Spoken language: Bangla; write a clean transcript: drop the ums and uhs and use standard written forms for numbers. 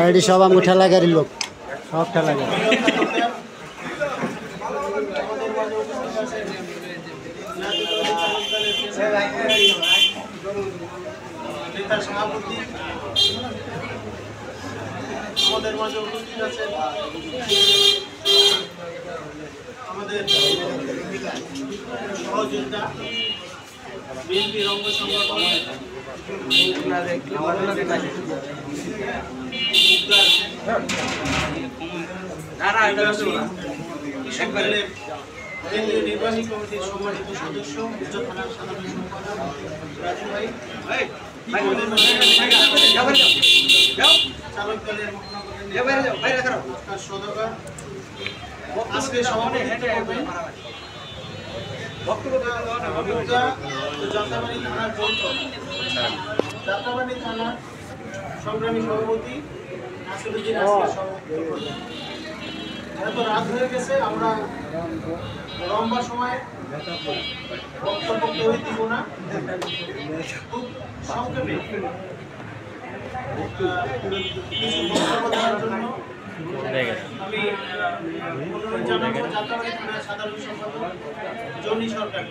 এটি সব আমি ঠেলাগাড়ির লোক, সব ঠেলাগাড়ি। আমাদের মাঝে উপস্থিত আছেন আমাদের সহযোদ্ধা বিএনপির অঙ্গ সংগঠন কেন্দ্রীয় নির্বাহী কমিটির সম্মানিত সদস্য থানার সাধারণ সম্পাদক রাজু ভাই, চালক দলের মহানগর সদকা আজকে সভাপতিত্ব করবেন যাত্রাবাড়ি থানার যাত্রাবাড়ি থানার সংগ্রামী সভাপতি নাসিরুদ্দিন আজকে সভাপতিত্ব করবেন। এত রাত হয়ে গেছে, আমরা লম্বা সময় বক্তব্য কেউই দিব না, খুব সংক্ষেপে কিছু বক্তব্য দেওয়ার জন্য আমি অনুরোধ জানাবো যাত্রাবাড়ি থানার সাধারণ সম্পাদক জনি সরকার।